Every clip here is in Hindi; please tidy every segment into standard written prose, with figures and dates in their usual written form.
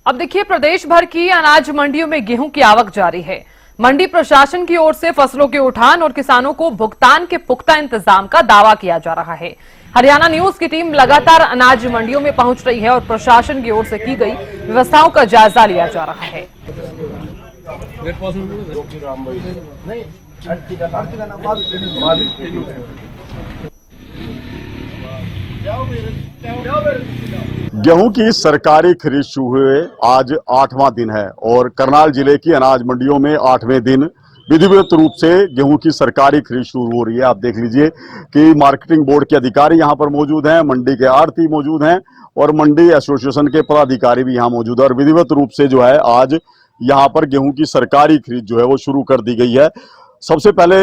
अब देखिए, प्रदेश भर की अनाज मंडियों में गेहूं की आवक जारी है। मंडी प्रशासन की ओर से फसलों के उठान और किसानों को भुगतान के पुख्ता इंतजाम का दावा किया जा रहा है। हरियाणा न्यूज की टीम लगातार अनाज मंडियों में पहुंच रही है और प्रशासन की ओर से की गई व्यवस्थाओं का जायजा लिया जा रहा है। गेहूं की सरकारी खरीद शुरू हुए आज 8वां दिन है और करनाल जिले की अनाज मंडियों में 8वें दिन विधिवत रूप से गेहूं की सरकारी खरीद शुरू हो रही है। आप देख लीजिए कि मार्केटिंग बोर्ड के अधिकारी यहां पर मौजूद हैं, मंडी के आढ़ती मौजूद हैं और मंडी एसोसिएशन के पदाधिकारी भी यहां मौजूद है और विधिवत रूप से जो है आज यहां पर गेहूं की सरकारी खरीद जो है वो शुरू कर दी गई है। सबसे पहले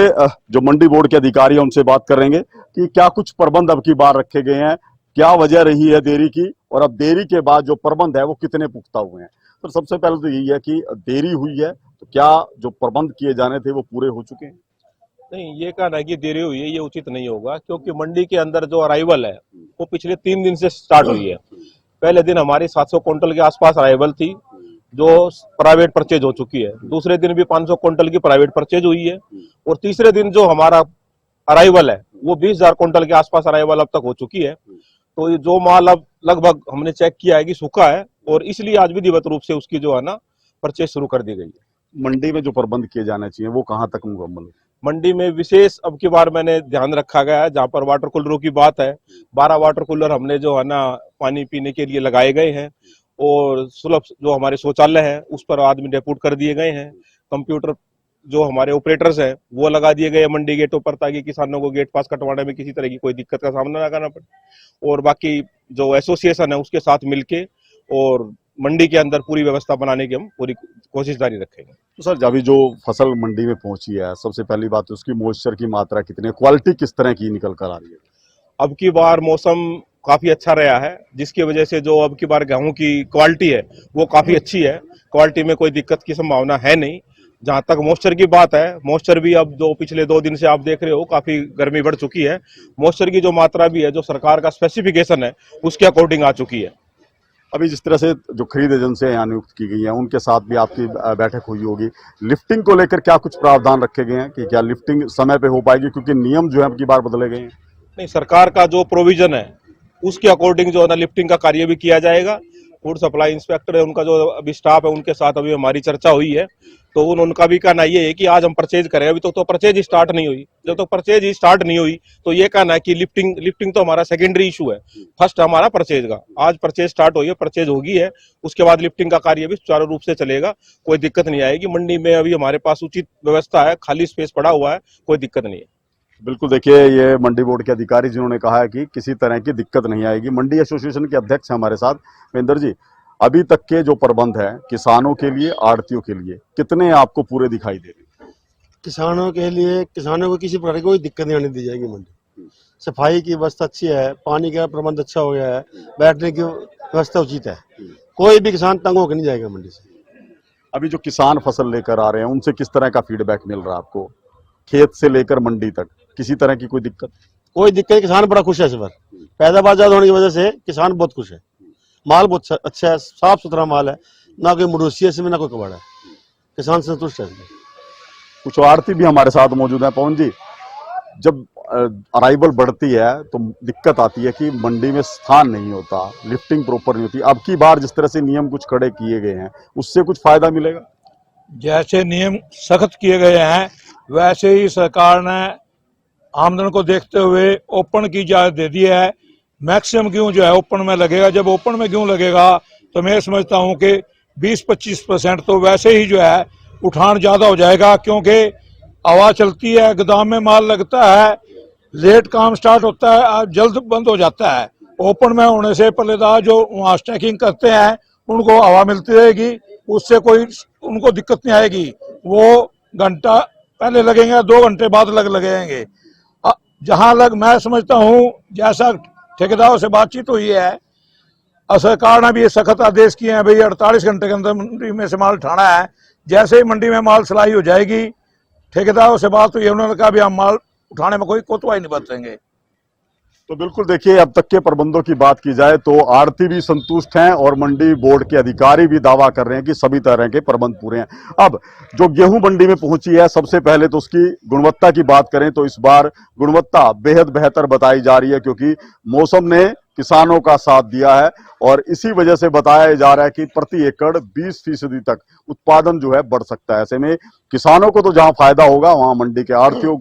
जो मंडी बोर्ड के अधिकारी हैं उनसे बात करेंगे कि क्या कुछ प्रबंध अब की बार रखे गए हैं, क्या वजह रही है देरी की और अब देरी के बाद जो प्रबंध है वो कितने पुख्ता हुए हैं। तो सबसे पहले तो यही है कि देरी हुई है तो क्या जो प्रबंध किए जाने थे वो पूरे हो चुके हैं? नहीं, ये कहना है कि देरी हुई है ये उचित नहीं होगा, क्योंकि मंडी के अंदर जो अराइवल है वो पिछले 3 दिन से स्टार्ट हुई है। पहले दिन हमारी 700 क्विंटल के आसपास अराइवल थी जो प्राइवेट परचेज हो चुकी है। दूसरे दिन भी 500 क्विंटल की प्राइवेट परचेज हुई है और तीसरे दिन जो हमारा अराइवल है वो 20,000 क्विंटल के आसपास अराइवल अब तक हो चुकी है। तो ये जो माल अब लगभग हमने चेक किया है कि सूखा है और इसलिए आज विधिवत रूप से उसकी जो है ना परचेज शुरू कर दी गई है। मंडी में जो प्रबंध किए जाने चाहिए वो कहाँ तक मुकम्मल है? मंडी में विशेष अब की बार मैंने ध्यान रखा गया है, जहाँ पर वाटर कूलरों की बात है, 12 वाटर कूलर हमने जो है ना पानी पीने के लिए लगाए गए हैं और सुलभ जो हमारे शौचालय है उस पर आदमी डेपूट कर दिए गए हैं। कंप्यूटर जो हमारे ऑपरेटर्स हैं वो लगा दिए गए मंडी गेटों पर ताकि किसानों को गेट पास कटवाने में किसी तरह की कोई दिक्कत का सामना ना करना पड़े। और बाकी जो एसोसिएशन है उसके साथ मिलके और मंडी के अंदर पूरी व्यवस्था बनाने की हम पूरी कोशिश जारी रखेंगे। तो सर अभी जो फसल मंडी में पहुंची है सबसे पहली बात तो उसकी मॉइस्चर की मात्रा कितनी है, क्वालिटी किस तरह की निकल कर आ रही है? अब की बार मौसम काफी अच्छा रहा है जिसकी वजह से जो अब की बार गेहूं की क्वालिटी है वो काफी अच्छी है। क्वालिटी में कोई दिक्कत की संभावना है नहीं। जहां तक मॉइस्चर की बात है, मॉइस्चर भी अब जो पिछले 2 दिन से आप देख रहे हो काफी गर्मी बढ़ चुकी है। मॉइस्चर की जो मात्रा भी है जो सरकार का स्पेसिफिकेशन है उसके अकॉर्डिंग आ चुकी है। अभी जिस तरह से जो खरीद एजेंसियां यहाँ नियुक्त की गई हैं उनके साथ भी आपकी बैठक हुई होगी, लिफ्टिंग को लेकर क्या कुछ प्रावधान रखे गए हैं कि क्या लिफ्टिंग समय पे हो पाएगी, क्योंकि नियम जो है अब की बार बदले गए हैं? नहीं, सरकार का जो प्रोविजन है उसके अकॉर्डिंग जो है ना लिफ्टिंग का कार्य भी किया जाएगा। फूड सप्लाई इंस्पेक्टर है उनका जो अभी स्टाफ है उनके साथ अभी हमारी चर्चा हुई है तो उनका भी कहना ये है कि आज हम परचेज करें। अभी तो परचेज ही स्टार्ट नहीं हुई। जब तक परचेज ही स्टार्ट नहीं हुई तो ये कहना है कि लिफ्टिंग तो हमारा सेकेंडरी इशू है, फर्स्ट हमारा परचेज का। आज परचेज स्टार्ट हुई है, परचेज होगी है, उसके बाद लिफ्टिंग का कार्य भी सुचारू रूप से चलेगा, कोई दिक्कत नहीं आएगी। मंडी में अभी हमारे पास उचित व्यवस्था है, खाली स्पेस पड़ा हुआ है, कोई दिक्कत नहीं है। बिल्कुल, देखिए ये मंडी बोर्ड के अधिकारी जिन्होंने कहा है कि किसी तरह की दिक्कत नहीं आएगी। मंडी एसोसिएशन के अध्यक्ष हैं हमारे साथ महेंद्र जी, अभी तक के जो प्रबंध है किसानों के लिए, आड़तियों के लिए कितने आपको पूरे दिखाई दे रहे हैं? किसानों के लिए, किसानों को किसी प्रकार की कोई दिक्कत नहीं आने दी जाएगी। मंडी सफाई की व्यवस्था अच्छी है, पानी का प्रबंध अच्छा हो गया है, बैठने की व्यवस्था उचित है, कोई भी किसान तंग होकर नहीं जाएगा मंडी से। अभी जो किसान फसल लेकर आ रहे हैं उनसे किस तरह का फीडबैक मिल रहा है आपको, खेत से लेकर मंडी तक किसी तरह की कोई दिक्कत? कोई दिक्कत, किसान बड़ा खुश है इस बार। पैदावार ज्यादा होने की वजह से किसान बहुत खुश है, माल बहुत अच्छा है, साफ सुथरा माल है, ना कोई मडूसी है इसमें ना कोई कबाड़ है, किसान संतुष्ट है। कुछ आड़ती भी हमारे साथ मौजूद है। पवन जी, जब अराइवल बढ़ती है तो दिक्कत आती है कि मंडी में स्थान नहीं होता, लिफ्टिंग प्रॉपर नहीं होती। अब की बार जिस तरह से नियम कुछ खड़े किए गए हैं उससे कुछ फायदा मिलेगा? जैसे नियम सख्त किए गए हैं वैसे ही सरकार ने आमदन को देखते हुए ओपन की इजाजत दे दी है। मैक्सिमम गेहूं जो है ओपन में लगेगा। जब ओपन में गेहूं लगेगा तो मैं समझता हूं कि 20-25% तो वैसे ही जो है उठान ज्यादा हो जाएगा, क्योंकि हवा चलती है, गोदाम में माल लगता है, लेट काम स्टार्ट होता है, जल्द बंद हो जाता है। ओपन में होने से पहलेदार जो वहाँ स्टैकिंग करते हैं उनको हवा मिलती रहेगी, उससे कोई उनको दिक्कत नहीं आएगी। वो घंटा पहले लगेंगे, 2 घंटे बाद लगेंगे। जहां मैं समझता हूं जैसा ठेकेदारों से बातचीत हुई है, सरकार ने भी ये सख्त आदेश किए हैं भाई 48 घंटे के अंदर मंडी में से माल उठाना है। जैसे ही मंडी में माल सलाई हो जाएगी, ठेकेदारों से बात हुई है, उन्होंने कहा भी हम माल उठाने में कोई कोताही नहीं बरतेंगे। तो बिल्कुल देखिए, अब तक के प्रबंधों की बात की जाए तो आढ़ती भी संतुष्ट हैं और मंडी बोर्ड के अधिकारी भी दावा कर रहे हैं कि सभी तरह के प्रबंध पूरे हैं। अब जो गेहूं मंडी में पहुंची है, सबसे पहले तो उसकी गुणवत्ता की बात करें तो इस बार गुणवत्ता बेहद बेहतर बताई जा रही है, क्योंकि मौसम ने किसानों का साथ दिया है और इसी वजह से बताया जा रहा है कि प्रति एकड़ 20% तक उत्पादन जो है बढ़ सकता है। ऐसे में किसानों को तो जहां फायदा होगा, वहां मंडी के आढ़तियों को